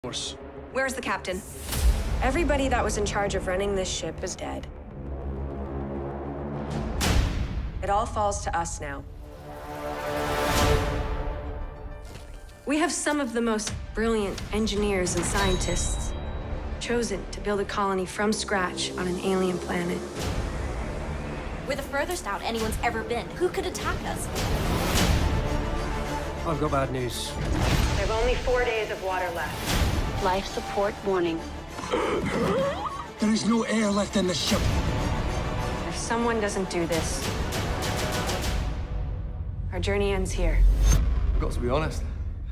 course. Where's the captain? Everybody that was in charge of running this ship is dead. It all falls to us now. We have some of the most brilliant engineers and scientists chosen to build a colony from scratch on an alien planet. We're the furthest out anyone's ever been. Who could attack us? I've got bad news. There's only 4 days of water left. Life support warning. There is no air left in the ship. If someone doesn't do this, our journey ends here. I've got to be honest.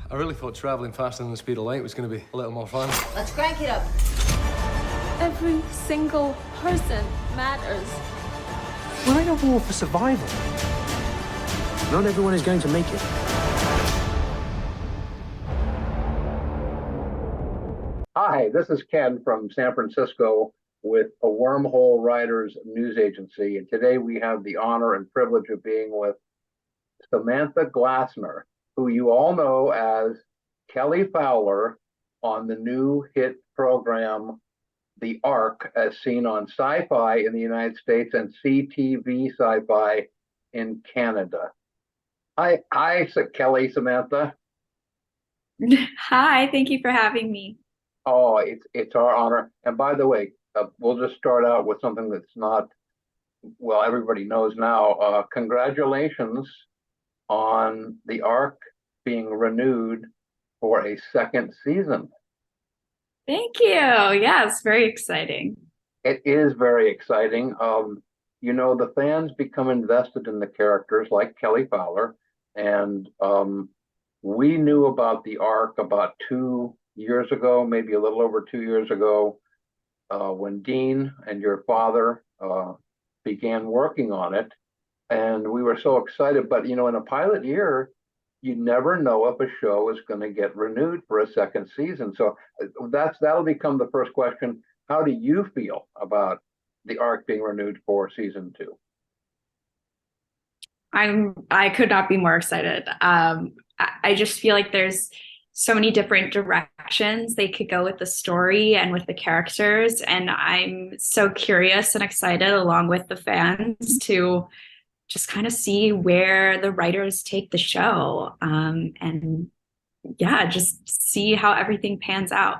I really thought traveling faster than the speed of light was going to be a little more fun. Let's crank it up. Every single person matters. We're in a war for survival. Not everyone is going to make it. Hi, this is Ken from San Francisco with a Wormhole Writers news agency, and today we have the honor and privilege of being with Samantha Glassner, who you all know as Kelly Fowler on the new hit program The Ark, as seen on SYFY in the United States and CTV SYFY in Canada. Hi, Kelly, Samantha. Hi, thank you for having me. Oh, it's our honor. And by the way, we'll just start out with something that's not, well, everybody knows now. Congratulations on The Ark being renewed for a second season. Thank you. Yeah, it's very exciting. It is very exciting. You know, the fans become invested in the characters like Kelly Fowler, and we knew about The Ark about 2 years ago, maybe a little over 2 years ago, when Dean and your father began working on it, and we were so excited. But you know, in a pilot year, you never know if a show is going to get renewed for a second season. So that'll become the first question. How do you feel about The Ark being renewed for season 2? I could not be more excited. I just feel like there's so many different directions they could go with the story and with the characters, and I'm so curious and excited along with the fans to just kind of see where the writers take the show, and yeah, just see how everything pans out.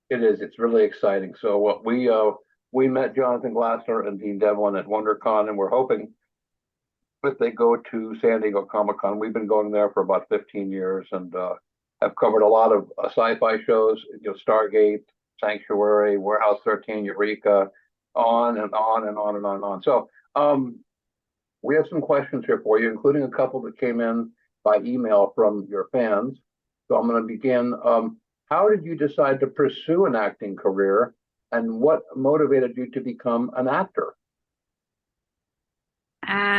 It is. It's really exciting. So what we met Jonathan Glassner and Dean Devlin at WonderCon, and we're hoping that they go to San Diego Comic-Con. We've been going there for about 15 years and have covered a lot of sci-fi shows, you know, Stargate, Sanctuary, Warehouse 13, Eureka, on and on and on and on and on. So we have some questions here for you, including a couple that came in by email from your fans. So I'm going to begin. How did you decide to pursue an acting career, and what motivated you to become an actor?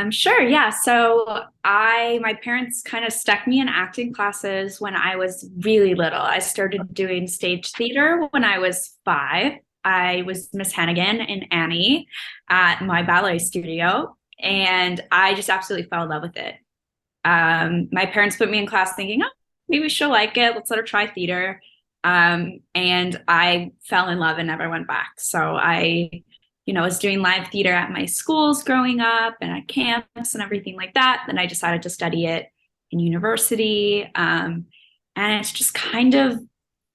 Sure, yeah. So my parents kind of stuck me in acting classes when I was really little. I started doing stage theater when I was 5. I was Miss Hannigan in Annie at my ballet studio, and I just absolutely fell in love with it. My parents put me in class thinking, oh, maybe she'll like it. Let's let her try theater. And I fell in love and never went back. So I was doing live theater at my schools growing up and at camps and everything like that. Then I decided to study it in university. And it's just kind of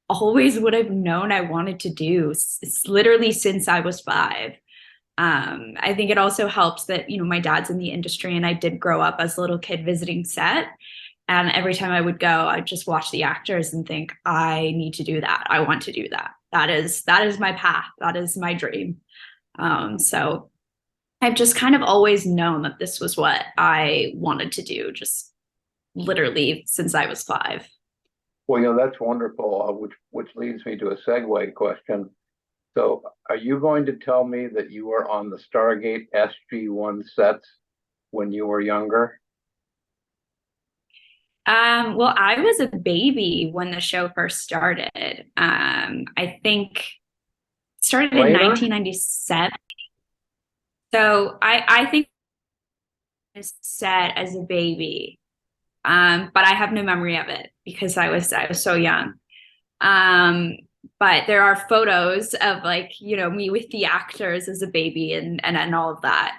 always what I've known I wanted to do. It's literally since I was 5. I think it also helps that, my dad's in the industry, and I did grow up as a little kid visiting set. And every time I would go, I'd just watch the actors and think, I need to do that. I want to do that. That is my path. That is my dream. So I've just kind of always known that this was what I wanted to do, just literally since I was 5. Well, that's wonderful, which leads me to a segue question. So are you going to tell me that you were on the Stargate SG-1 sets when you were younger? Well, I was a baby when the show first started. I think it started in 1997. So I think I was set as a baby, but I have no memory of it because I was so young. But there are photos of like, me with the actors as a baby and all of that.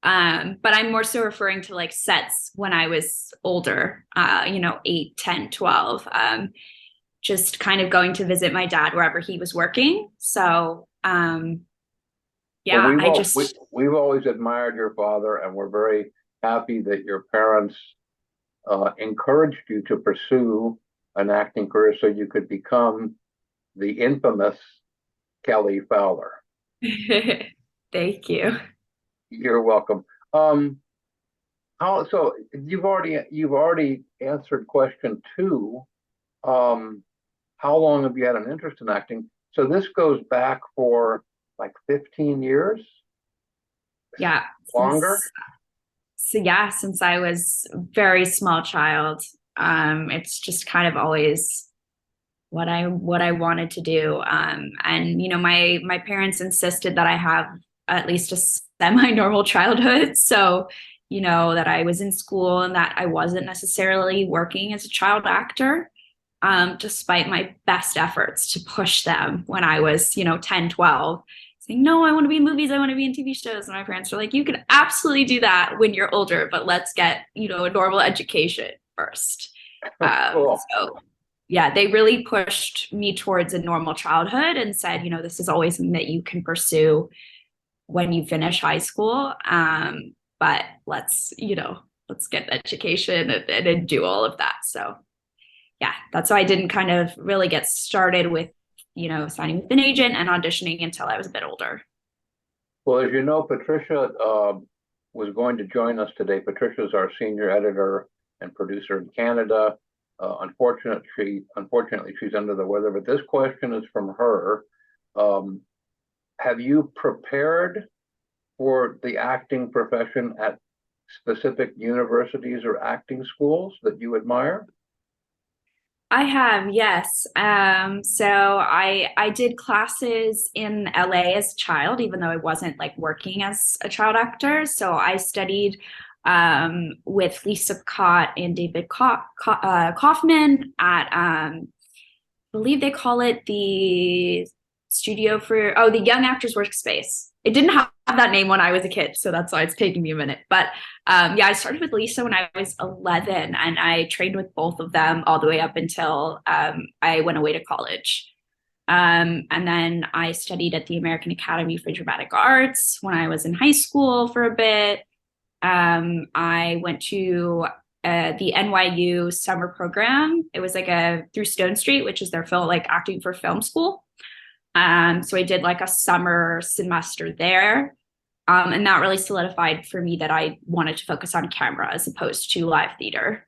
But I'm more so referring to like sets when I was older, 8, 10, 12, just kind of going to visit my dad wherever he was working. So, yeah, we've always admired your father, and we're very happy that your parents encouraged you to pursue an acting career so you could become the infamous Kelly Fowler. Thank you. You're welcome. So you've already answered question 2. How long have you had an interest in acting? So this goes back for like 15 years? Yeah. Longer? Since I was a very small child. It's just kind of always what I wanted to do. And my parents insisted that I have at least a semi-normal childhood. So, that I was in school and that I wasn't necessarily working as a child actor, despite my best efforts to push them when I was, 10, 12, saying, no, I want to be in movies, I want to be in TV shows. And my parents were like, you can absolutely do that when you're older, but let's get, a normal education first. Cool. So yeah, they really pushed me towards a normal childhood and said, this is always something that you can pursue when you finish high school. But let's get education and do all of that. So yeah, that's why I didn't kind of really get started with, signing with an agent and auditioning until I was a bit older. Well, as you know, Patricia was going to join us today. Patricia is our senior editor and producer in Canada. Unfortunately, she's under the weather, but this question is from her. Have you prepared for the acting profession at specific universities or acting schools that you admire? I have, yes. So I did classes in LA as a child, even though I wasn't like working as a child actor. So I studied with Lisa Cott and David Kaufman at, I believe they call it the the Young Actors Workspace. It didn't have that name when I was a kid, so that's why it's taking me a minute. But yeah, I started with Lisa when I was 11, and I trained with both of them all the way up until I went away to college. And then I studied at the American Academy for Dramatic Arts when I was in high school for a bit. I went to the NYU summer program. It was like through Stone Street, which is their acting for film school. So I did like a summer semester there. And that really solidified for me that I wanted to focus on camera as opposed to live theater.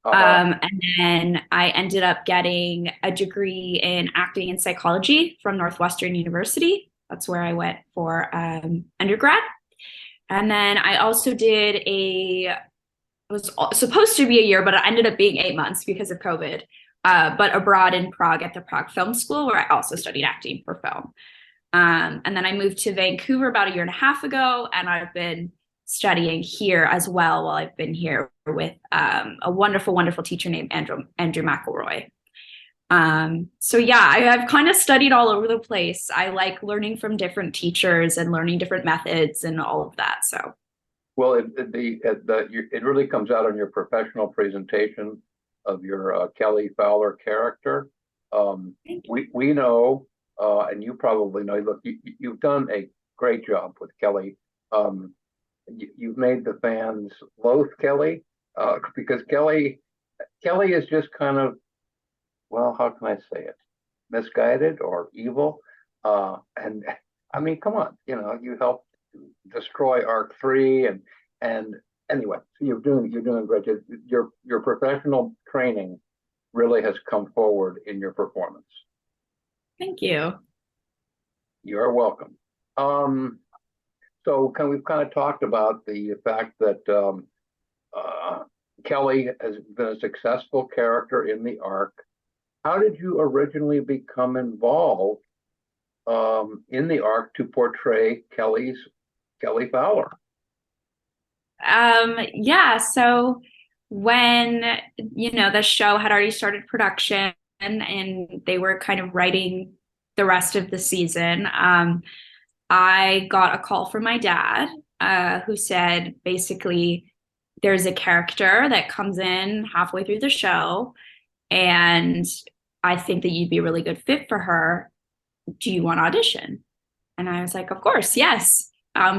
And then I ended up getting a degree in acting and psychology from Northwestern University. That's where I went for undergrad. And then I also did it was supposed to be a year, but it ended up being 8 months because of COVID. But abroad in Prague at the Prague Film School, where I also studied acting for film. And then I moved to Vancouver about a year and a half ago, and I've been studying here as well while I've been here with a wonderful, wonderful teacher named Andrew McElroy. So yeah, I've kind of studied all over the place. I like learning from different teachers and learning different methods and all of that. So, well, it really comes out on your professional presentation of your Kelly Fowler character. We know, and you probably know. Look, you've done a great job with Kelly. You've made the fans loathe Kelly because Kelly is just kind of, well, how can I say it? Misguided or evil. And I mean, come on, you helped destroy Arc 3 and anyway, so you're doing great. Your professional training really has come forward in your performance. Thank you. You're welcome. So we've kind of talked about the fact that Kelly has been a successful character in the Arc. How did you originally become involved in the Arc to portray Kelly Fowler? Yeah, so when the show had already started production, and they were kind of writing the rest of the season, I got a call from my dad, who said basically there's a character that comes in halfway through the show, and I think that you'd be a really good fit for her. Do you want to audition? And I was like, of course, yes.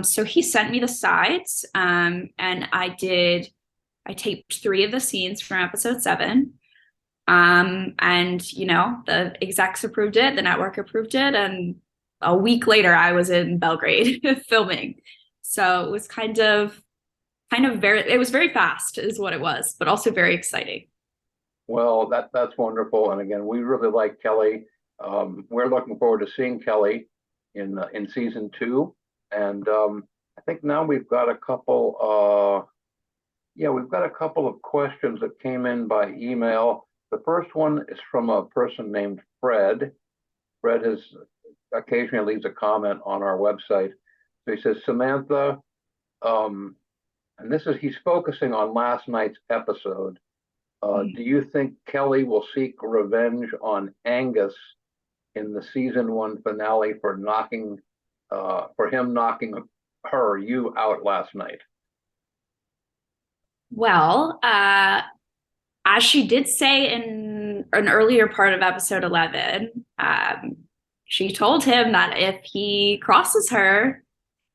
So he sent me the sides, and I taped 3 of the scenes from episode 7. And, you know, the execs approved it, the network approved it, and a week later I was in Belgrade filming. So it was kind of it was very fast is what it was, but also very exciting. Well, that's wonderful. And again, we really like Kelly. We're looking forward to seeing Kelly in season 2. And I think now we've got a couple of questions that came in by email. The first one is from a person named Fred. Fred has occasionally leaves a comment on our website. So he says, Samantha, and he's focusing on last night's episode. Do you think Kelly will seek revenge on Angus in the season 1 finale for him knocking you out last night? Well, as she did say in an earlier part of episode 11, she told him that if he crosses her,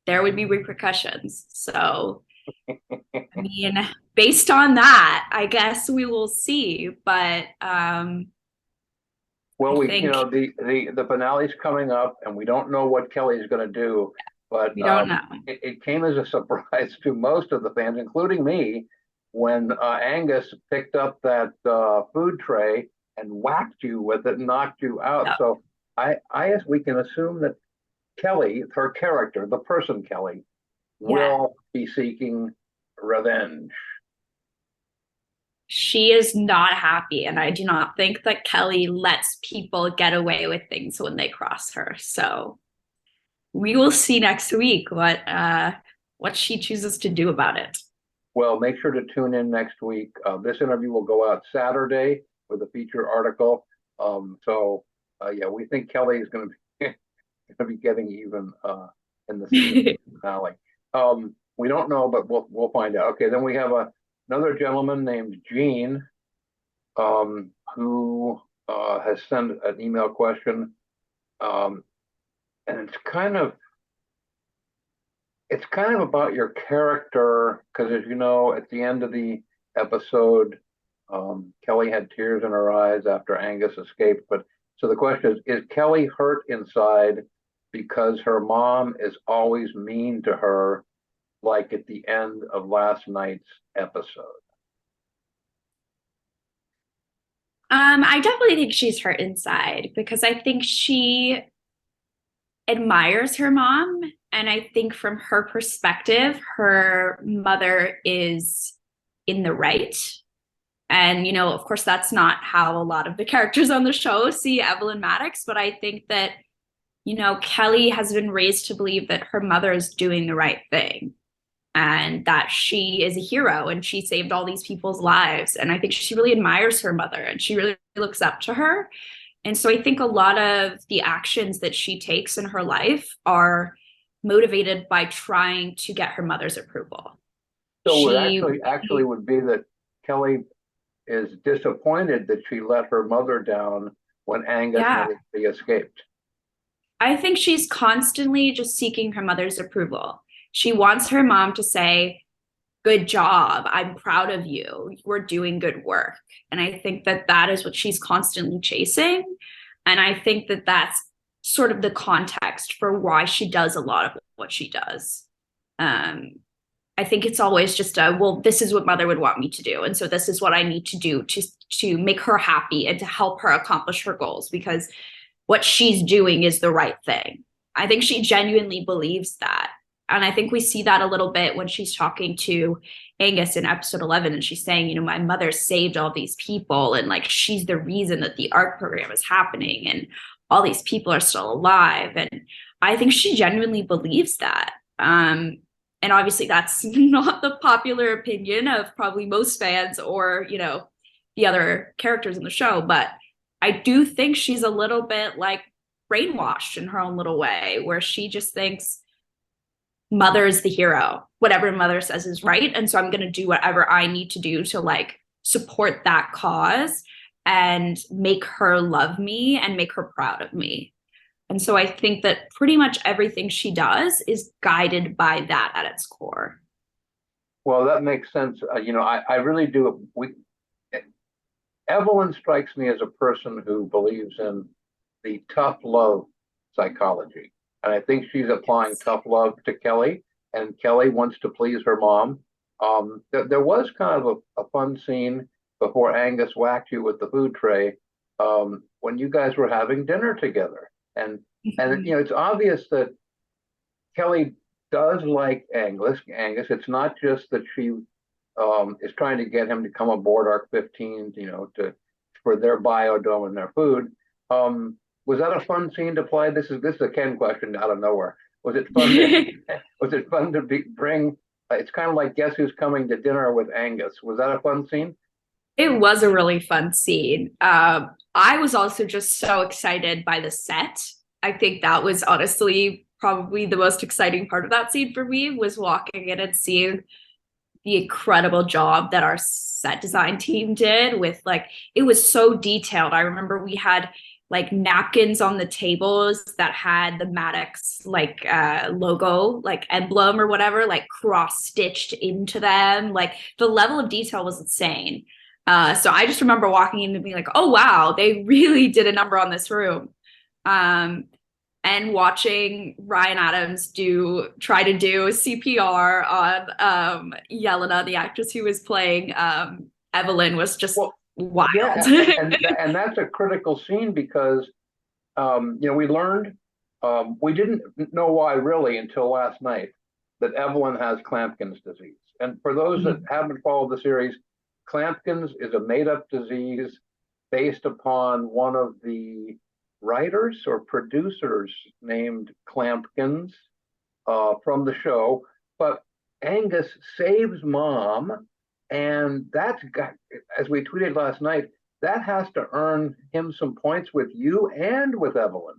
there would be repercussions. So, I mean, based on that, I guess we will see. But well, the finale's coming up, and we don't know what Kelly's going to do. But we don't know. It came as a surprise to most of the fans, including me, when Angus picked up that food tray and whacked you with it and knocked you out. No. So I guess we can assume that Kelly, her character, the person Kelly, will be seeking revenge. She is not happy, and I do not think that Kelly lets people get away with things when they cross her. So we will see next week what she chooses to do about it. Well, make sure to tune in next week. This interview will go out Saturday with a feature article. We think Kelly is going to be getting even in the season finale. We don't know, but we'll find out. Okay, then we have another gentleman named Gene, who has sent an email question, and it's kind of about your character, because as you know, at the end of the episode, Kelly had tears in her eyes after Angus escaped. But so the question is Kelly hurt inside because her mom is always mean to her, like at the end of last night's episode? I definitely think she's hurt inside, because I think she admires her mom. And I think from her perspective, her mother is in the right. And, you know, of course, that's not how a lot of the characters on the show see Evelyn Maddox. But I think that, you know, Kelly has been raised to believe that her mother is doing the right thing and that she is a hero and she saved all these people's lives. And I think she really admires her mother and she really looks up to her. And so I think a lot of the actions that she takes in her life are motivated by trying to get her mother's approval. So it actually would be that Kelly is disappointed that she let her mother down when Angus escaped. I think she's constantly just seeking her mother's approval. She wants her mom to say, good job, I'm proud of you, we're doing good work. And I think that that is what she's constantly chasing. And I think that that's sort of the context for why she does a lot of what she does. I think it's always just this is what mother would want me to do. And so this is what I need to do to make her happy and to help her accomplish her goals, because what she's doing is the right thing. I think she genuinely believes that. And I think we see that a little bit when she's talking to Angus in episode 11, and she's saying, you know, my mother saved all these people, and like she's the reason that the art program is happening and all these people are still alive. And I think she genuinely believes that. And obviously that's not the popular opinion of probably most fans or, you know, the other characters in the show. But I do think she's a little bit like brainwashed in her own little way, where she just thinks Mother is the hero. Whatever Mother says is right. And so I'm going to do whatever I need to do to like support that cause and make her love me and make her proud of me. And so I think that pretty much everything she does is guided by that at its core. Well, that makes sense. I really do. Evelyn strikes me as a person who believes in the tough love psychology. And I think she's applying tough love to Kelly, and Kelly wants to please her mom. There was kind of a fun scene before Angus whacked you with the food tray, when you guys were having dinner together. And it's obvious that Kelly does like Angus. It's not just that she is trying to get him to come aboard Arc 15, for their biodome and their food. Was that a fun scene to play? This is a Ken question out of nowhere. Was it fun? Was it fun to bring? It's kind of like Guess Who's Coming to Dinner with Angus. Was that a fun scene? It was a really fun scene. I was also just so excited by the set. I think that was honestly probably the most exciting part of that scene for me, was walking in and seeing the incredible job that our set design team did with, like, it was so detailed. I remember we had like napkins on the tables that had the Maddox like logo, like emblem or whatever, like cross stitched into them. Like the level of detail was insane. So I just remember walking in and being like, oh wow, they really did a number on this room. And watching Ryan Adams try to do CPR on Yelena, the actress who was playing Evelyn, was just wild. Yeah, and that's a critical scene because we learned, we didn't know why really until last night, that Evelyn has Clampkin's disease. And for those that haven't followed the series, Clampkin's is a made-up disease based upon one of the writers or producers named Clampkins from the show. But Angus saves Mom, and that's got, as we tweeted last night, that has to earn him some points with you and with Evelyn.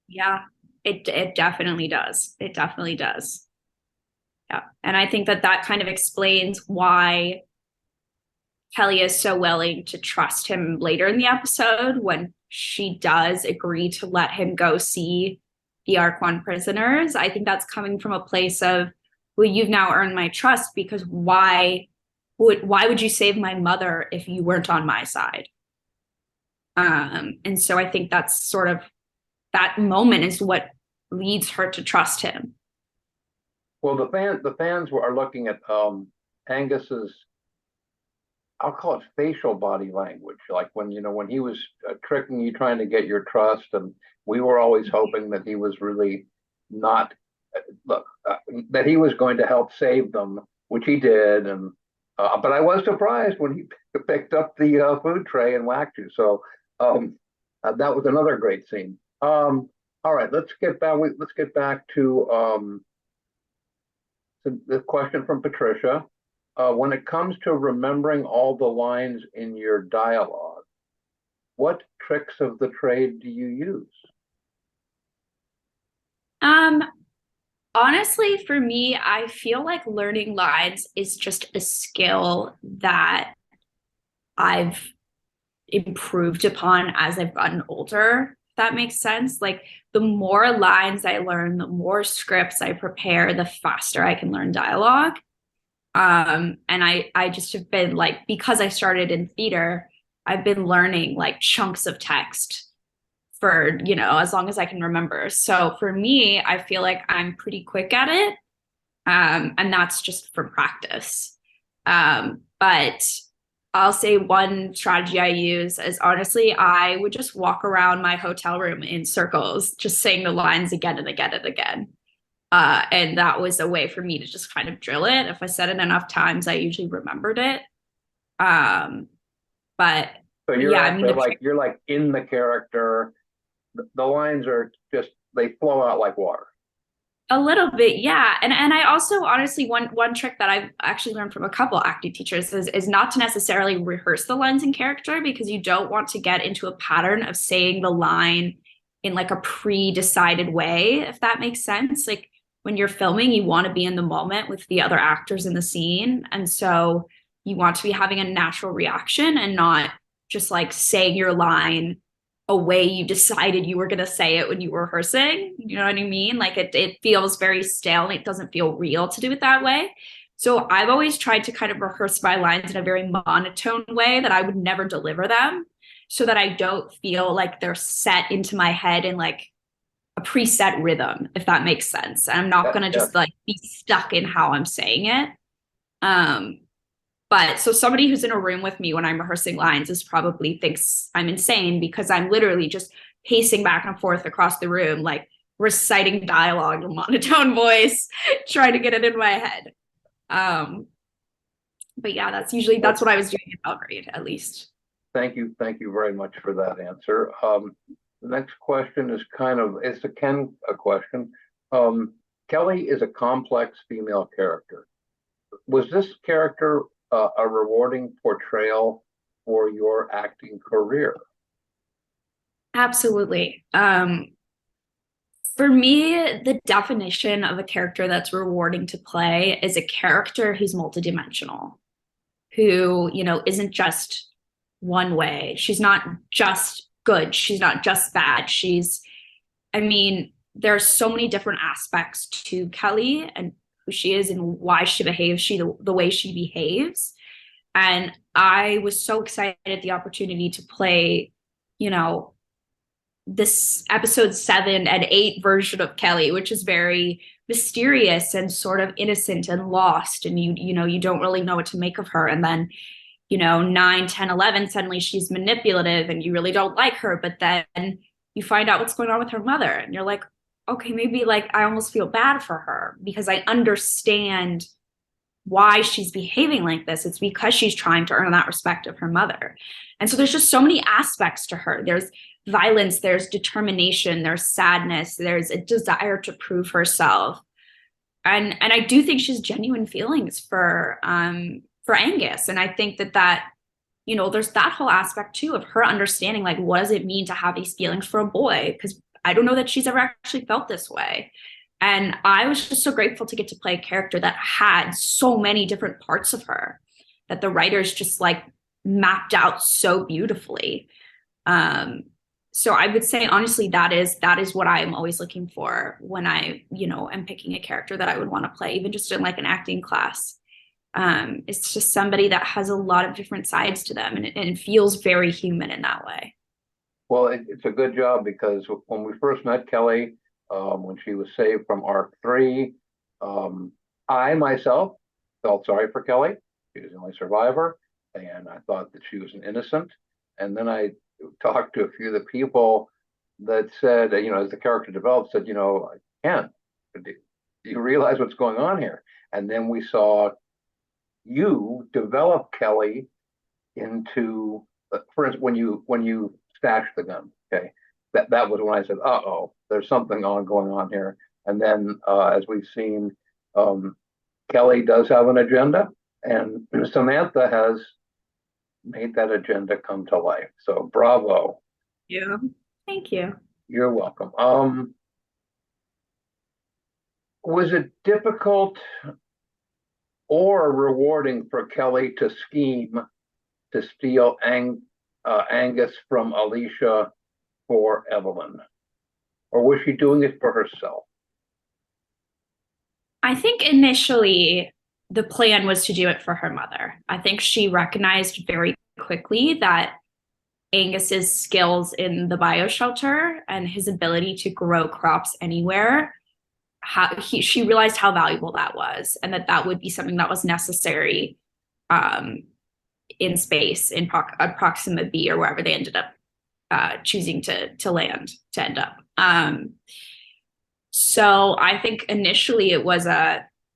Yeah, it definitely does. It definitely does. Yeah, and I think that kind of explains why Kelly is so willing to trust him later in the episode when she does agree to let him go see the Arc 1 prisoners. I think that's coming from a place of, well, you've now earned my trust, because why would you save my mother if you weren't on my side? And so I think that's sort of, that moment is what leads her to trust him. Well, the fans are looking at Angus's, I'll call it facial body language, like when he was tricking you, trying to get your trust, and we were always hoping that he was really not, that he was going to help save them, which he did, and but I was surprised when he picked up the food tray and whacked you. So that was another great scene. All right, let's get back to the question from Patricia. When it comes to remembering all the lines in your dialogue, what tricks of the trade do you use? Honestly, for me, I feel like learning lines is just a skill that I've improved upon as I've gotten older, if that makes sense. Like, the more lines I learn, the more scripts I prepare, the faster I can learn dialogue. And I just have been like, because I started in theater, I've been learning like chunks of text for, as long as I can remember. So for me, I feel like I'm pretty quick at it. And that's just from practice. But I'll say one strategy I use is, honestly, I would just walk around my hotel room in circles, just saying the lines again and again and again. And that was a way for me to just kind of drill it. If I said it enough times, I usually remembered it. But so you're like in the character. The lines are just, they flow out like water. A little bit, yeah. And I also honestly one trick that I've actually learned from a couple acting teachers is not to necessarily rehearse the lines in character, because you don't want to get into a pattern of saying the line in like a pre-decided way, if that makes sense. Like when you're filming, you want to be in the moment with the other actors in the scene. And so you want to be having a natural reaction and not just like saying your line a way you decided you were going to say it when you were rehearsing. You know what I mean? Like it feels very stale and it doesn't feel real to do it that way. So I've always tried to kind of rehearse my lines in a very monotone way that I would never deliver them, so that I don't feel like they're set into my head in like a preset rhythm, if that makes sense. I'm not going to just like be stuck in how I'm saying it. But so somebody who's in a room with me when I'm rehearsing lines is probably thinks I'm insane, because I'm literally just pacing back and forth across the room, like reciting dialogue in a monotone voice, trying to get it in my head. But yeah, that's what I was doing in Belgrade, at least. Thank you very much for that answer. The next question is it's a question. Kelly is a complex female character. Was this character a rewarding portrayal for your acting career? Absolutely. For me, the definition of a character that's rewarding to play is a character who's multidimensional, who, isn't just one way. She's not just good. She's not just bad. There are so many different aspects to Kelly and who she is and why she behaves the way she behaves. And I was so excited at the opportunity to play, this episode 7 and 8 version of Kelly, which is very mysterious and sort of innocent and lost. And you don't really know what to make of her. And then, 9, 10, 11, suddenly she's manipulative and you really don't like her. But then you find out what's going on with her mother and you're like, okay, maybe like I almost feel bad for her because I understand why she's behaving like this. It's because she's trying to earn that respect of her mother. And so there's just so many aspects to her. There's violence, there's determination, there's sadness, there's a desire to prove herself. And I do think she's genuine feelings for Angus. And I think that there's that whole aspect too of her understanding, like, what does it mean to have these feelings for a boy? Because I don't know that she's ever actually felt this way. And I was just so grateful to get to play a character that had so many different parts of her that the writers just like mapped out so beautifully. So I would say, honestly, that is what I am always looking for when I, am picking a character that I would want to play, even just in like an acting class. It's just somebody that has a lot of different sides to them and it feels very human in that way. Well, it's a good job, because when we first met Kelly, when she was saved from Arc 3, I myself felt sorry for Kelly. She was the only survivor, and I thought that she was an innocent. And then I talked to a few of the people that said, as the character developed, said, Ken, do you realize what's going on here? And then we saw you develop Kelly into, for instance, when you stashed the gun, okay, that was when I said, uh-oh, there's something going on here. And then as we've seen, Kelly does have an agenda, and Samantha has made that agenda come to life. So bravo. Yeah. Thank you. You're welcome. Was it difficult or rewarding for Kelly to scheme to steal Angus from Alicia for Evelyn? Or was she doing it for herself? I think initially the plan was to do it for her mother. I think she recognized very quickly that Angus's skills in the bioshelter and his ability to grow crops anywhere, she realized how valuable that was, and that would be something that was necessary in space, in Proxima B, or wherever they ended up choosing to land, to end up. So I think initially it was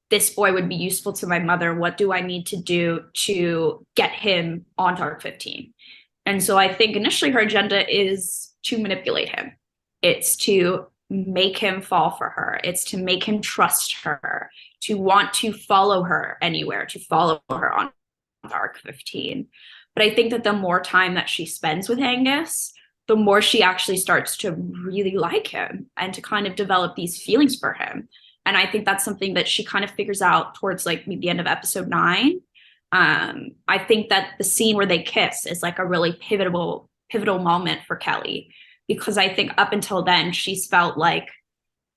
this boy would be useful to my mother. What do I need to do to get him onto Arc 15? And so I think initially her agenda is to manipulate him. It's to make him fall for her. It's to make him trust her, to want to follow her anywhere, to follow her on arc 15. But I think that the more time that she spends with Angus, the more she actually starts to really like him and to kind of develop these feelings for him. And I think that's something that she kind of figures out towards like the end of episode 9. I think that the scene where they kiss is like a really pivotal moment for Kelly, because I think up until then she's felt like,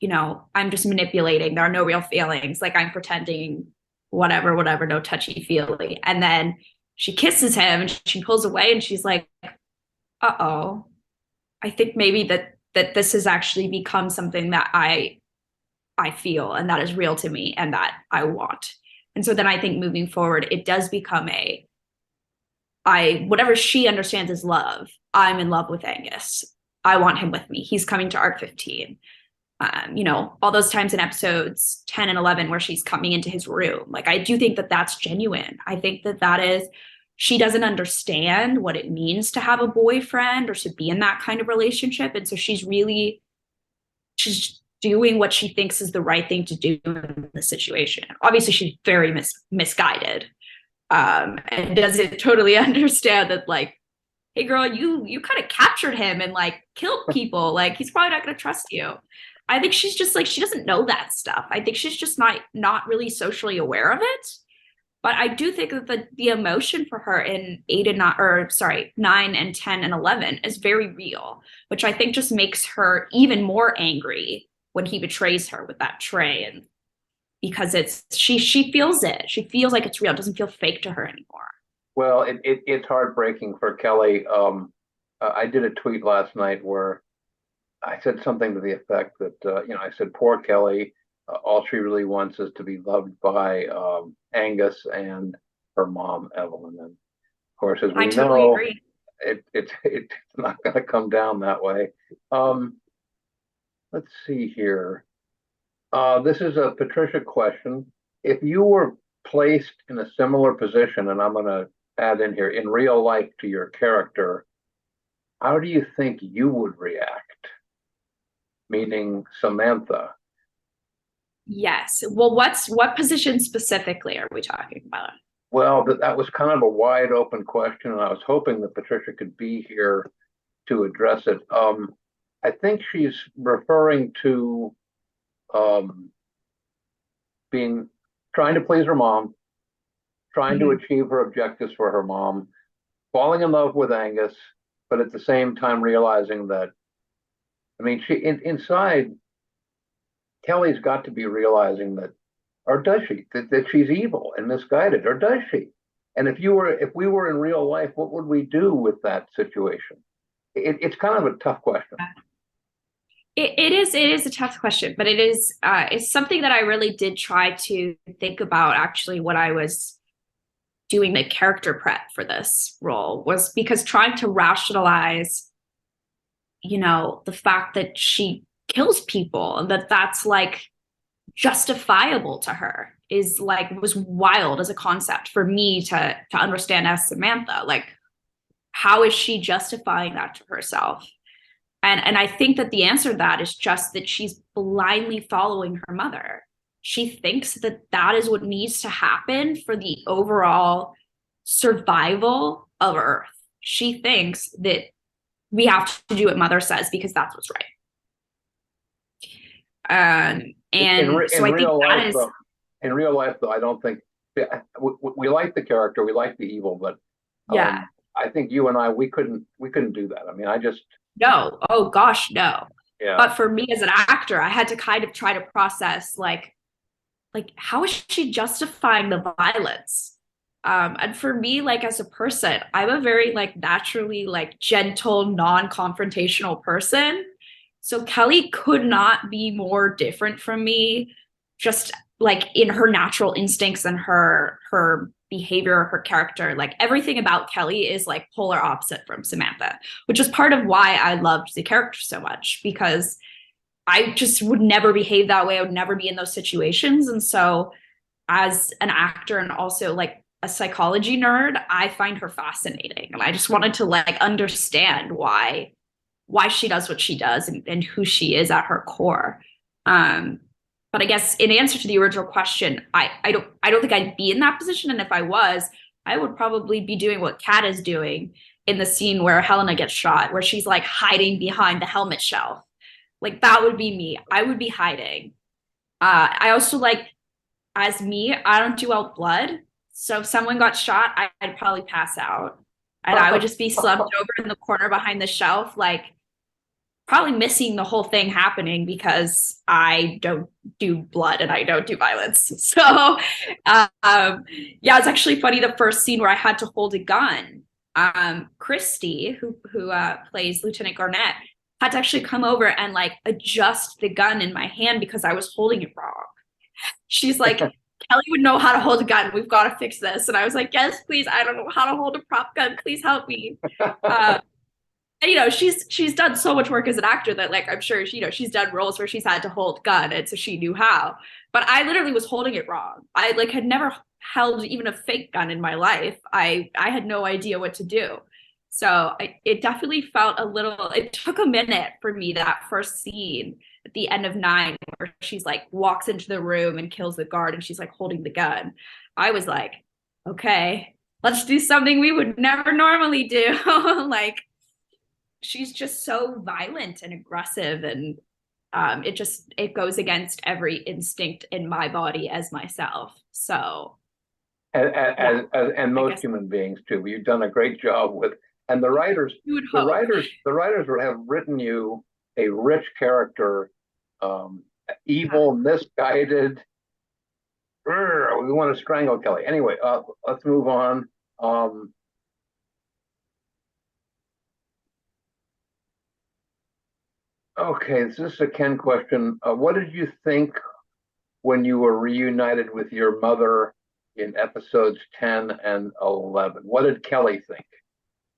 you know, I'm just manipulating. There are no real feelings. Like I'm pretending, whatever, no touchy feely. And then she kisses him and she pulls away and she's like, uh-oh, I think maybe that this has actually become something that I feel and that is real to me and that I want. And so then I think moving forward, it does become whatever she understands as love, I'm in love with Angus. I want him with me. He's coming to arc 15. You know, all those times in episodes 10 and 11 where she's coming into his room. Like, I do think that that's genuine. I think that is, she doesn't understand what it means to have a boyfriend or to be in that kind of relationship. And so she's doing what she thinks is the right thing to do in the situation. Obviously, she's very misguided and doesn't totally understand that, like, hey, girl, you kind of captured him and, like, killed people. Like, he's probably not going to trust you. I think she's just, like, she doesn't know that stuff. I think she's just not really socially aware of it. But I do think that the emotion for her in 9 and 10 and 11 is very real, which I think just makes her even more angry when he betrays her with that tray. And because she feels it. She feels like it's real. It doesn't feel fake to her anymore. Well, it's heartbreaking for Kelly. I did a tweet last night where I said something to the effect that, I said, poor Kelly, all she really wants is to be loved by Angus and her mom, Evelyn. And of course, as we know, agree. It's not going to come down that way. Let's see here. This is a Patricia question. If you were placed in a similar position, and I'm going to add in here, in real life to your character, how do you think you would react? Meaning Samantha. Yes. Well, what position specifically are we talking about? Well, that was kind of a wide open question, and I was hoping that Patricia could be here to address it. I think she's referring to trying to please her mom, trying to achieve her objectives for her mom, falling in love with Angus, but at the same time realizing that, I mean, inside, Kelly's got to be realizing that, or does she, that she's evil and misguided, or does she? And if we were in real life, what would we do with that situation? It's kind of a tough question. It is a tough question, but it's something that I really did try to think about actually when I was doing the character prep for this role, was because trying to rationalize, the fact that she kills people and that's like justifiable to her was wild as a concept for me to understand as Samantha. Like, how is she justifying that to herself? And I think that the answer to that is just that she's blindly following her mother. She thinks that is what needs to happen for the overall survival of Earth. She thinks that we have to do what mother says because that's what's right. In real life, though, I don't think we like the character, we like the evil, but yeah, I think you and we couldn't do that. I mean, no. Oh gosh, no. Yeah. But for me as an actor, I had to kind of try to process like how is she justifying the violence? And for me, like, as a person, I'm a very naturally gentle, non-confrontational person. So Kelly could not be more different from me, just in her natural instincts and her behavior, her character. Like, everything about Kelly is polar opposite from Samantha, which is part of why I loved the character so much, because I just would never behave that way. I would never be in those situations. And so as an actor and also a psychology nerd, I find her fascinating. And I just wanted to understand why why she does what she does and who she is at her core. But I guess in answer to the original question, I don't think I'd be in that position. And if I was, I would probably be doing what Kat is doing in the scene where Helena gets shot, where she's like hiding behind the helmet shelf. Like that would be me. I would be hiding. I also like, as me, I don't do out blood. So if someone got shot, I'd probably pass out. And I would just be slumped over in the corner behind the shelf, like probably missing the whole thing happening because I don't do blood and I don't do violence. So yeah, it's actually funny. The first scene where I had to hold a gun, Christy, who plays Lieutenant Garnett, had to actually come over and like adjust the gun in my hand because I was holding it wrong. She's like, Kelly would know how to hold a gun. We've got to fix this. And I was like, yes, please. I don't know how to hold a prop gun. Please help me. And, you know, she's done so much work as an actor that like, I'm sure, you know, she's done roles where she's had to hold gun. And so she knew how, but I literally was holding it wrong. I like had never held even a fake gun in my life. I had no idea what to do. So it definitely felt a little, it took a minute for me, that first scene at the end of 9, where she's like walks into the room and kills the guard and she's like holding the gun. I was like, okay, let's do something we would never normally do. Like, she's just so violent and aggressive, and it goes against every instinct in my body as myself. So and most human beings too. You've done a great job with, and the writers have written you a rich character, evil, misguided. We want to strangle Kelly. Anyway, let's move on. Okay, this is a Ken question. What did you think when you were reunited with your mother in episodes 10 and 11? What did Kelly think?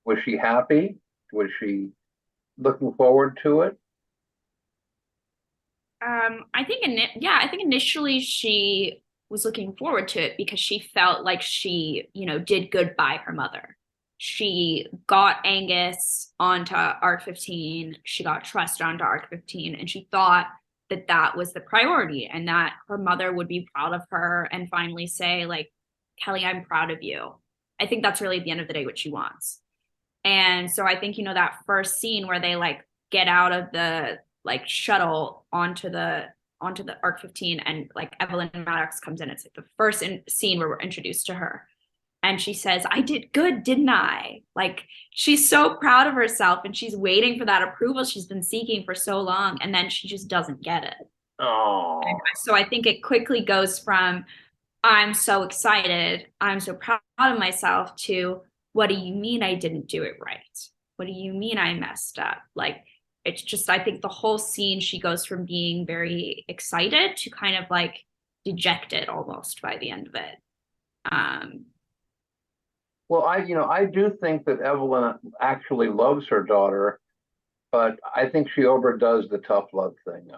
Was she happy? Was she looking forward to it? I think initially she was looking forward to it because she felt like she, you know, did good by her mother. She got Angus onto Arc 15. She got Trust onto Arc 15, and she thought that that was the priority and that her mother would be proud of her and finally say, like, Kelly, I'm proud of you. I think that's really at the end of the day what she wants. And so I think, you know, that first scene where they like get out of the like shuttle onto the Arc 15 and like Evelyn Maddox comes in. It's like the first scene where we're introduced to her. And she says, I did good, didn't I? Like, she's so proud of herself and she's waiting for that approval she's been seeking for so long. And then she just doesn't get it. Oh. So I think it quickly goes from, I'm so excited, I'm so proud of myself, to, what do you mean I didn't do it right? What do you mean I messed up? Like, it's just, I think the whole scene, she goes from being very excited to kind of like dejected almost by the end of it. Well, I do think that Evelyn actually loves her daughter, but I think she overdoes the tough love thing.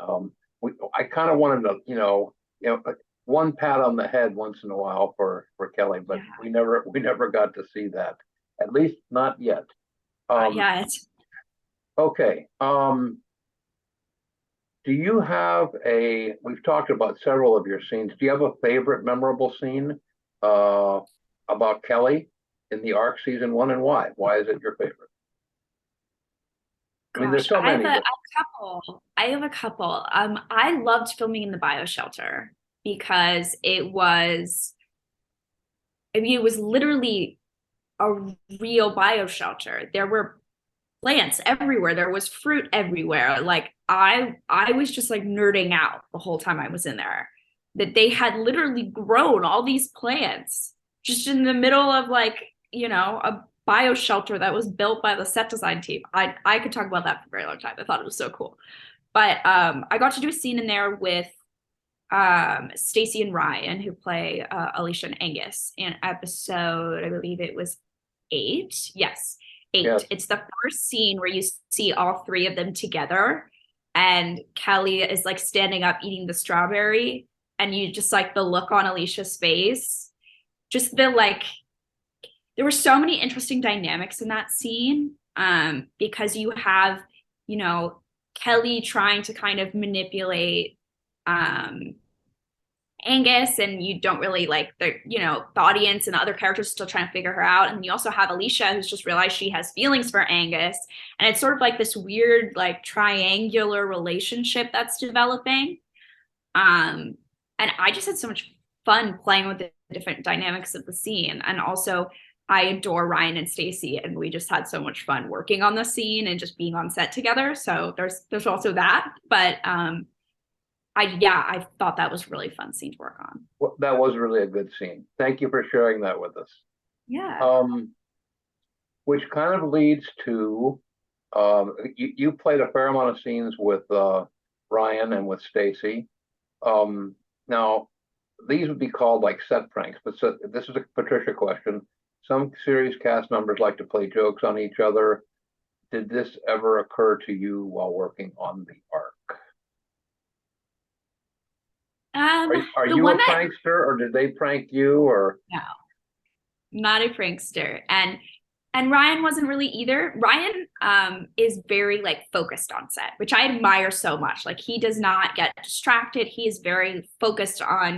I kind of wanted to, you know, one pat on the head once in a while for Kelly, but we never got to see that, at least not yet. Okay. Do you have we've talked about several of your scenes. Do you have a favorite memorable scene about Kelly in the Arc season 1, and why? Why is it your favorite? I mean, there's so many. I have a couple. I loved filming in the bioshelter because it was literally a real bioshelter. There were plants everywhere. There was fruit everywhere. Like I was just like nerding out the whole time I was in there, that they had literally grown all these plants just in the middle of like, you know, a bioshelter that was built by the set design team. I could talk about that for a very long time. I thought it was so cool. But I got to do a scene in there with Stacy and Ryan, who play Alicia and Angus, in episode, I believe it was 8. Yes, 8. Yes. It's the first scene where you see all 3 of them together, and Kelly is like standing up eating the strawberry, and you just like the look on Alicia's face, just the like, there were so many interesting dynamics in that scene, because you have you know, Kelly trying to kind of manipulate Angus, and you don't really like the audience and the other characters still trying to figure her out. And you also have Alicia, who's just realized she has feelings for Angus, and it's sort of like this weird like triangular relationship that's developing. And I just had so much fun playing with the different dynamics of the scene. And also I adore Ryan and Stacey, and we just had so much fun working on the scene and just being on set together. So there's also that. But I thought that was a really fun scene to work on. Well, that was really a good scene. Thank you for sharing that with us. Yeah. Which kind of leads to you played a fair amount of scenes with Ryan and with Stacey. Now these would be called like set pranks, but so, this is a Patricia question. Some series cast members like to play jokes on each other. Did this ever occur to you while working on the arc? Are you a prankster, or did they prank you, or? No, not a prankster. And Ryan wasn't really either. Ryan is very like focused on set, which I admire so much. Like he does not get distracted. He is very focused on,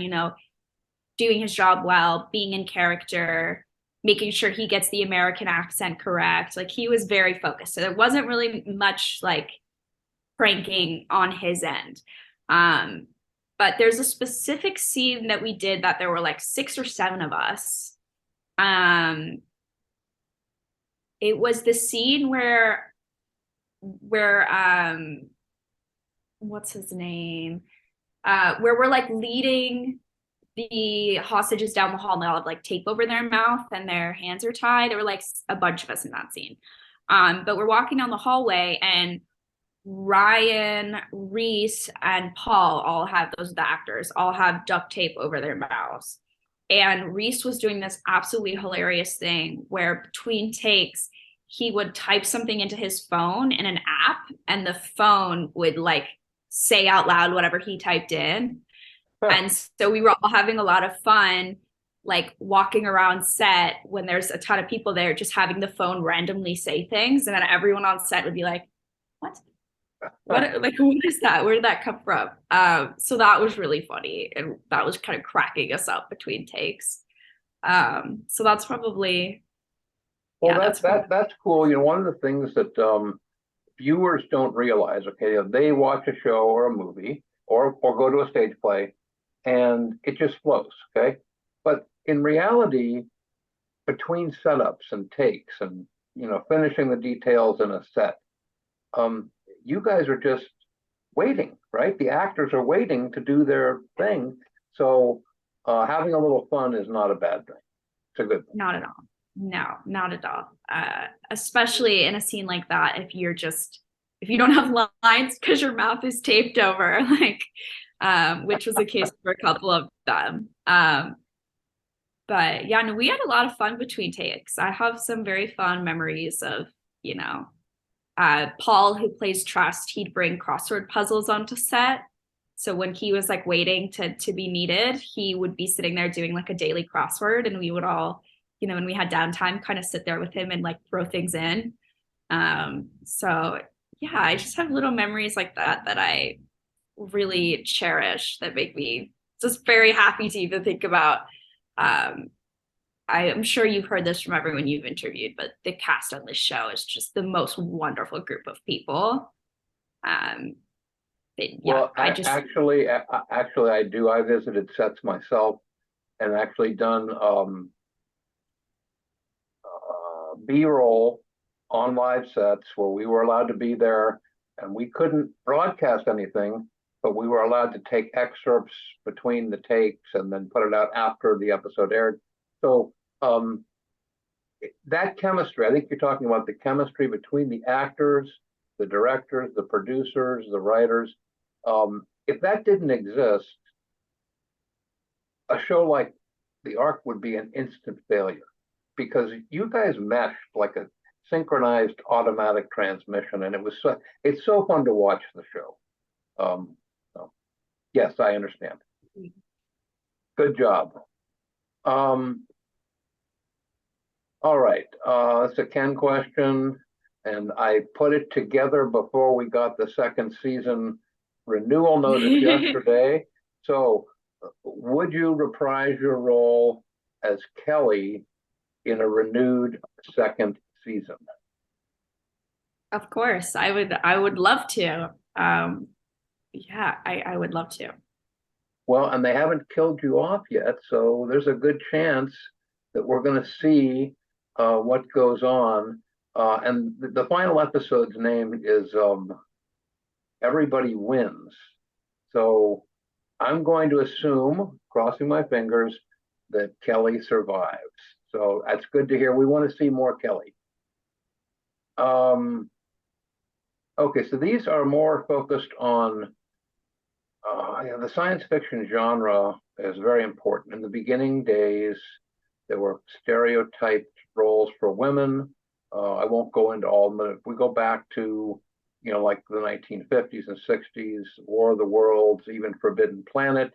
doing his job well, being in character, making sure he gets the American accent correct. Like he was very focused. So there wasn't really much like pranking on his end. But there's a specific scene that we did that there were like 6 or 7 of us. It was the scene where what's his name? Where we're like leading the hostages down the hall, and they all have like tape over their mouth and their hands are tied. There were like a bunch of us in that scene. But we're walking down the hallway, and Ryan, Reese, and Paul all have, those are the actors, all have duct tape over their mouths. And Reese was doing this absolutely hilarious thing where between takes, he would type something into his phone in an app, and the phone would like say out loud whatever he typed in. And so we were all having a lot of fun, like walking around set when there's a ton of people there, just having the phone randomly say things. And then everyone on set would be like, what is that? Where did that come from? So that was really funny. And that was kind of cracking us up between takes. So that's probably, well, that's cool. One of the things that viewers don't realize, okay, they watch a show or a movie or go to a stage play, and it just flows, okay? But in reality, between setups and takes and, finishing the details in a set, you guys are just waiting, right? The actors are waiting to do their thing. So having a little fun is not a bad thing. It's a good thing. Not at all. No, not at all. Especially in a scene like that, if you don't have lines because your mouth is taped over, like, which was the case for a couple of them. But yeah, no, we had a lot of fun between takes. I have some very fond memories of, Paul, who plays Trust, he'd bring crossword puzzles onto set. So when he was like waiting to be needed, he would be sitting there doing like a daily crossword, and we would all, when we had downtime, kind of sit there with him and like throw things in. So yeah, I just have little memories like that I really cherish, that make me just very happy to even think about. I am sure you've heard this from everyone you've interviewed, but the cast on this show is just the most wonderful group of people. Well, I do. I visited sets myself and actually done B-roll on live sets where we were allowed to be there, and we couldn't broadcast anything, but we were allowed to take excerpts between the takes and then put it out after the episode aired. So that chemistry, I think you're talking about the chemistry between the actors, the directors, the producers, the writers. If that didn't exist, a show like The Ark would be an instant failure, because you guys meshed like a synchronized automatic transmission, and it's so fun to watch the show. So, yes, I understand. Good job. All right, it's a Ken question. And I put it together before we got the second season renewal notice yesterday. So would you reprise your role as Kelly in a renewed second season? Of course, I would love to. Yeah, I would love to. Well, and they haven't killed you off yet, so there's a good chance that we're going to see what goes on. And the final episode's name is Everybody Wins. So I'm going to assume, crossing my fingers, that Kelly survives. So that's good to hear. We want to see more Kelly. Okay, so these are more focused on the science fiction genre is very important. In the beginning days, there were stereotyped roles for women. I won't go into all of them, but if we go back to, like the 1950s and 60s, War of the Worlds, even Forbidden Planet,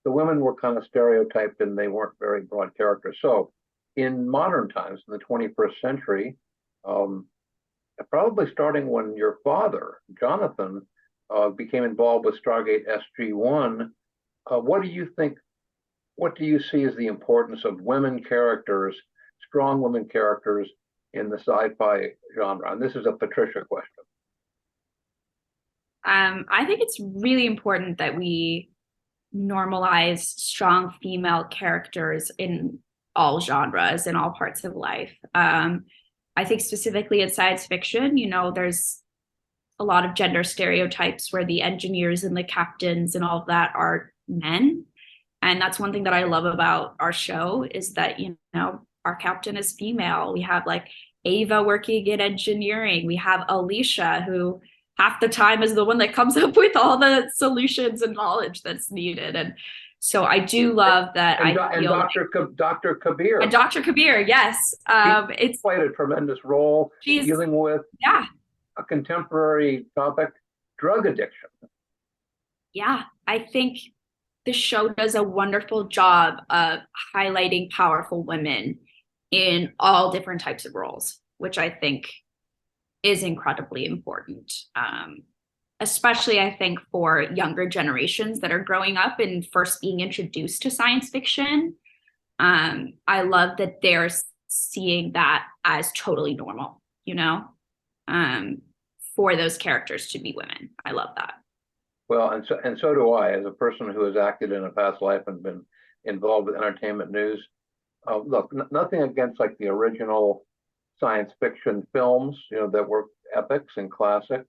the women were kind of stereotyped and they weren't very broad characters. So in modern times, in the 21st century, probably starting when your father, Jonathan, became involved with Stargate SG-1, what do you see as the importance of women characters, strong women characters in the sci-fi genre? And this is a Patricia question. I think it's really important that we normalize strong female characters in all genres, in all parts of life. I think specifically in science fiction, there's a lot of gender stereotypes where the engineers and the captains and all of that are men. And that's one thing that I love about our show is that, our captain is female. We have like Ava working in engineering. We have Alicia, who half the time is the one that comes up with all the solutions and knowledge that's needed. And so I do love that. And Dr. Kabir. And Dr. Kabir, yes. It's played a tremendous role dealing with a contemporary topic, drug addiction. Yeah, I think the show does a wonderful job of highlighting powerful women in all different types of roles, which I think is incredibly important. Especially, I think, for younger generations that are growing up and first being introduced to science fiction. I love that they're seeing that as totally normal, for those characters to be women. I love that. Well, and so do I, as a person who has acted in a past life and been involved with entertainment news. Look, nothing against like the original science fiction films, that were epics and classic,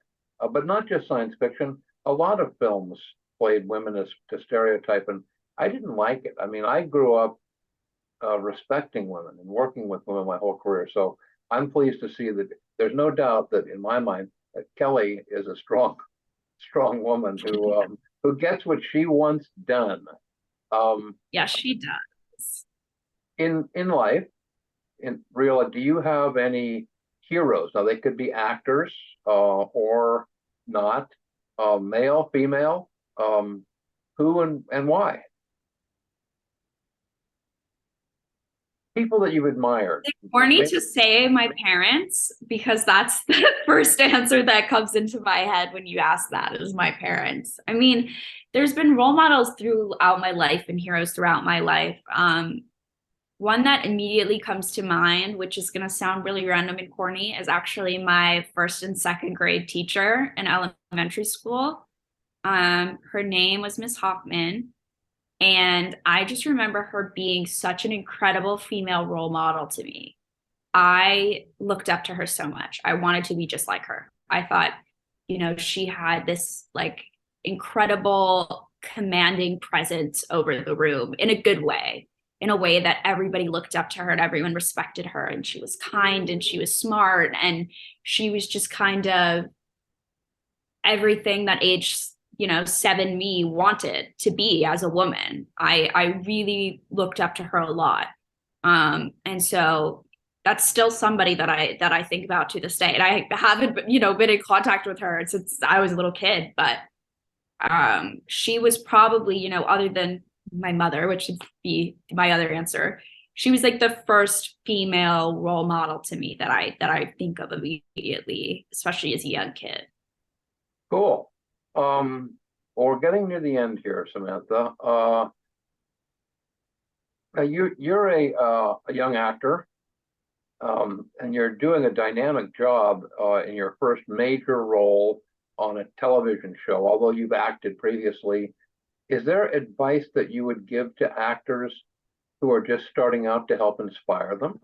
but not just science fiction. A lot of films played women as to stereotype, and I didn't like it. I mean, I grew up respecting women and working with women my whole career. So I'm pleased to see that there's no doubt that in my mind that Kelly is a strong woman who gets what she wants done. Yeah, she does. In life, in real, do you have any heroes? Now they could be actors or not, male, female, who and why? People that you've admired. It's corny to say my parents, because that's the first answer that comes into my head when you ask that, is my parents. I mean, there's been role models throughout my life and heroes throughout my life. One that immediately comes to mind, which is going to sound really random and corny, is actually my first and second grade teacher in elementary school. Her name was Miss Hoffman. And I just remember her being such an incredible female role model to me. I looked up to her so much. I wanted to be just like her. I thought, she had this like incredible commanding presence over the room in a good way, in a way that everybody looked up to her and everyone respected her. And she was kind and she was smart. And she was just kind of everything that age 7 me wanted to be as a woman. I really looked up to her a lot. And so that's still somebody that I think about to this day. And I haven't, been in contact with her since I was a little kid, but she was probably, other than my mother, which would be my other answer, she was like the first female role model to me that I think of immediately, especially as a young kid. Cool. Well, we're getting near the end here, Samantha. Now you're a young actor, and you're doing a dynamic job in your first major role on a television show, although you've acted previously. Is there advice that you would give to actors who are just starting out to help inspire them?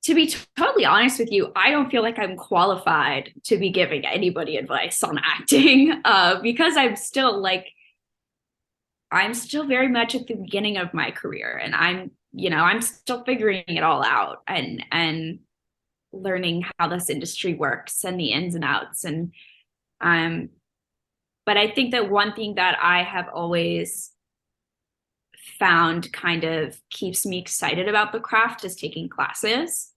To be totally honest with you, I don't feel like I'm qualified to be giving anybody advice on acting, because I'm still very much at the beginning of my career, and I'm still figuring it all out and learning how this industry works and the ins and outs. And but I think that one thing that I have always found kind of keeps me excited about the craft is taking classes.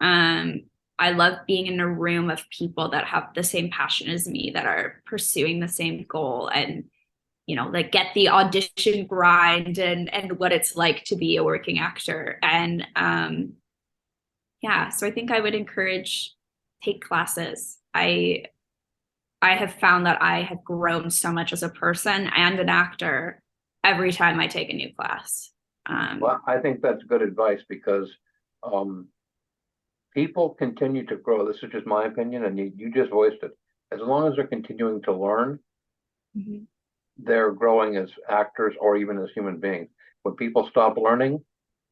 I love being in a room of people that have the same passion as me, that are pursuing the same goal, and like get the audition grind and what it's like to be a working actor. And yeah, so I think I would encourage, take classes. I have found that I have grown so much as a person and an actor every time I take a new class. Well, I think that's good advice, because people continue to grow. This is just my opinion, and you just voiced it. As long as they're continuing to learn, Mm-hmm. they're growing as actors or even as human beings. When people stop learning,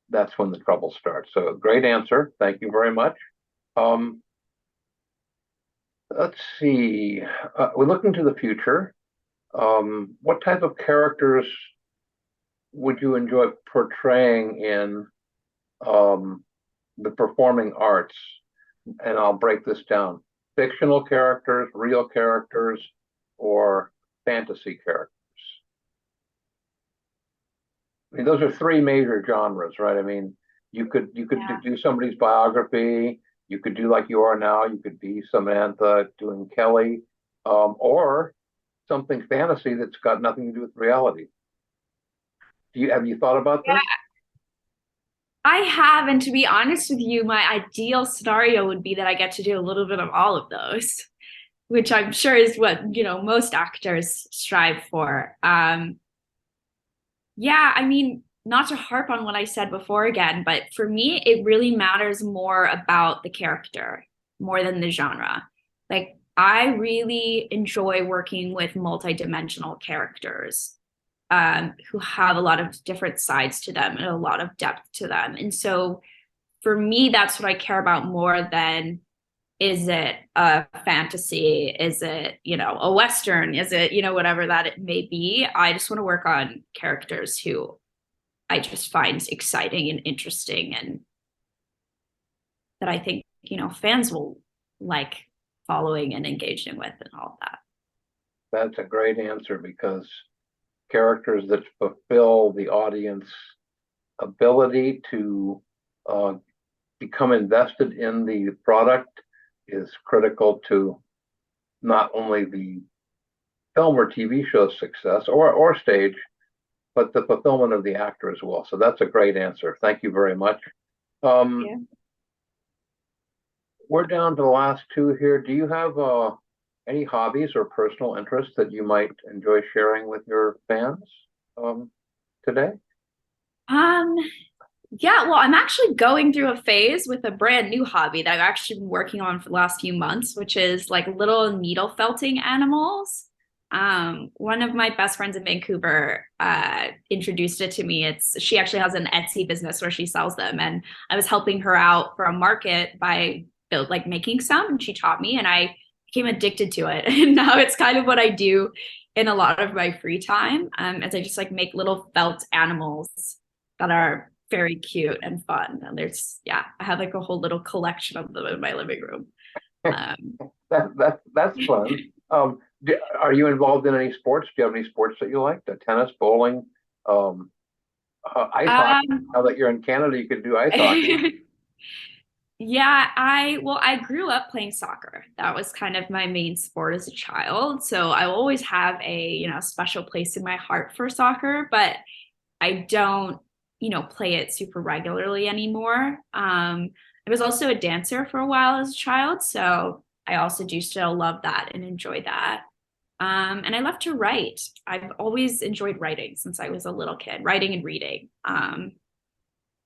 that's when the trouble starts. So great answer. Thank you very much. Let's see. We're looking to the future. What type of characters would you enjoy portraying in the performing arts? And I'll break this down: fictional characters, real characters, or fantasy characters. I mean, those are three major genres, right? I mean, you could do somebody's biography. You could do like you are now. You could be Samantha doing Kelly, or something fantasy that's got nothing to do with reality. Have you thought about this? I have, and to be honest with you, my ideal scenario would be that I get to do a little bit of all of those, which I'm sure is what most actors strive for. Yeah, I mean, not to harp on what I said before again, but for me, it really matters more about the character more than the genre. Like, I really enjoy working with multidimensional characters who have a lot of different sides to them and a lot of depth to them. And so for me, that's what I care about more than, is it a fantasy? Is it, a Western? Is it, whatever that it may be? I just want to work on characters who I just find exciting and interesting, and that I think, fans will like following and engaging with and all of that. That's a great answer, because characters that fulfill the audience ability to become invested in the product is critical to not only the film or TV show's success or stage, but the fulfillment of the actor as well. So that's a great answer. Thank you very much. Yeah. We're down to the last two here. Do you have any hobbies or personal interests that you might enjoy sharing with your fans today? Yeah, well, I'm actually going through a phase with a brand new hobby that I've actually been working on for the last few months, which is like little needle felting animals. One of my best friends in Vancouver introduced it to me. She actually has an Etsy business where she sells them, and I was helping her out for a market by making some, and she taught me, and I became addicted to it. And now it's kind of what I do in a lot of my free time, as I just make little felt animals that are very cute and fun. And I have a whole little collection of them in my living room. That's fun. Are you involved in any sports? Do you have any sports that you like? Tennis, bowling, ice hockey? Now that you're in Canada, you could do ice hockey. Yeah, I grew up playing soccer. That was kind of my main sport as a child. So I always have a, special place in my heart for soccer, but I don't, play it super regularly anymore. I was also a dancer for a while as a child, so I also do still love that and enjoy that. And I love to write. I've always enjoyed writing since I was a little kid, writing and reading.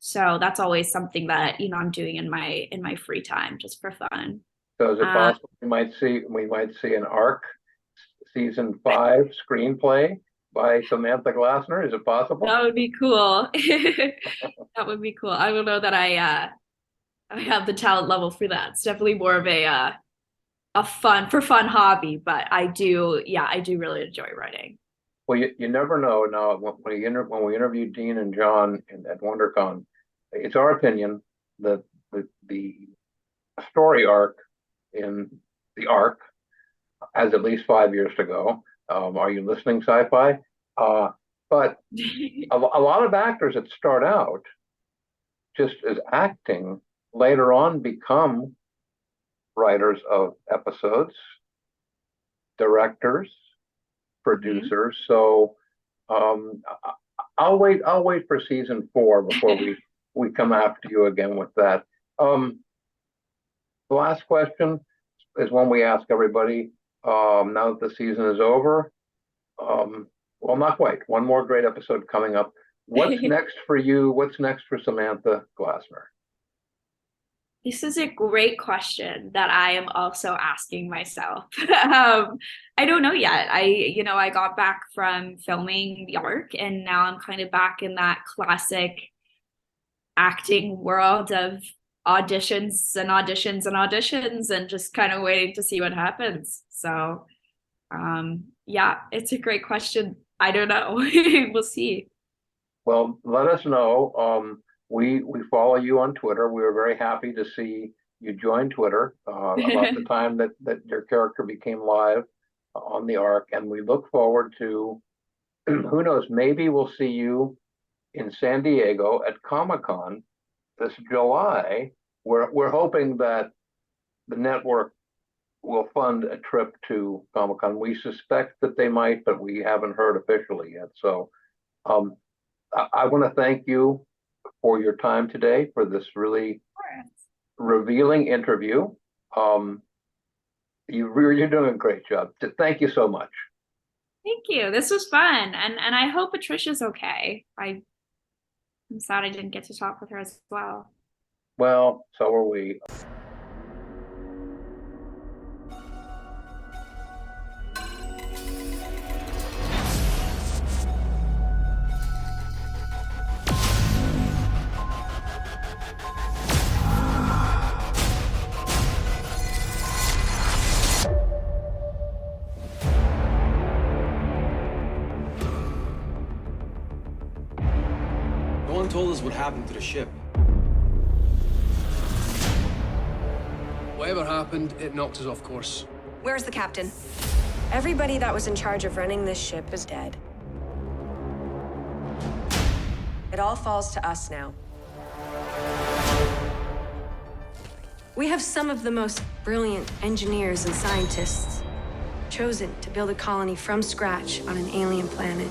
So that's always something that, I'm doing in my free time just for fun. So is it possible we might see an ARC season 5 screenplay by Samantha Glassner? Is it possible? That would be cool. That would be cool. I don't know that I have the talent level for that. It's definitely more of a fun hobby, but I do really enjoy writing. Well, you never know. Now, when we interviewed Dean and John at WonderCon, it's our opinion that the story arc in the arc has at least 5 years to go. Are you listening, SYFY? But a lot of actors that start out just as acting later on become writers of episodes, directors, producers. So I'll wait for season 4 before we come after you again with that. The last question is one we ask everybody now that the season is over. Well, not quite. One more great episode coming up. What's next for you? What's next for Samantha Glassner? This is a great question that I am also asking myself. I don't know yet. I got back from filming the arc, and now I'm kind of back in that classic acting world of auditions and auditions and auditions and just kind of waiting to see what happens. So, yeah, it's a great question. I don't know. We'll see. Well, let us know. We follow you on Twitter. We were very happy to see you join Twitter about the time that your character became live on the arc, and we look forward to, who knows, maybe we'll see you in San Diego at Comic-Con this July. We're hoping that the network will fund a trip to Comic-Con. We suspect that they might, but we haven't heard officially yet. So I want to thank you for your time today, for this really revealing interview. You're doing a great job. Thank you so much. Thank you. This was fun. And I hope Patricia's okay. I'm sad I didn't get to talk with her as well. Well, so are we. No one told us what happened to the ship. Whatever happened, it knocked us off course. Where's the captain? Everybody that was in charge of running this ship is dead. It all falls to us now. We have some of the most brilliant engineers and scientists chosen to build a colony from scratch on an alien planet.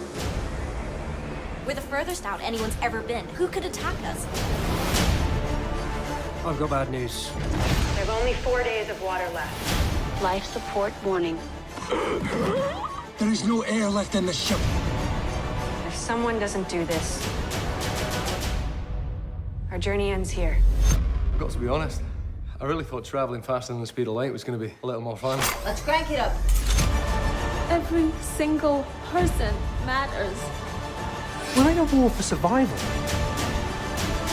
We're the furthest out anyone's ever been. Who could attack us? I've got bad news. There's only 4 days of water left. Life support warning. There is no air left in the ship. If someone doesn't do this, our journey ends here. I've got to be honest, I really thought traveling faster than the speed of light was going to be a little more fun. Let's crank it up. Every single person matters. We're in a war for survival.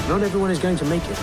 Not everyone is going to make it.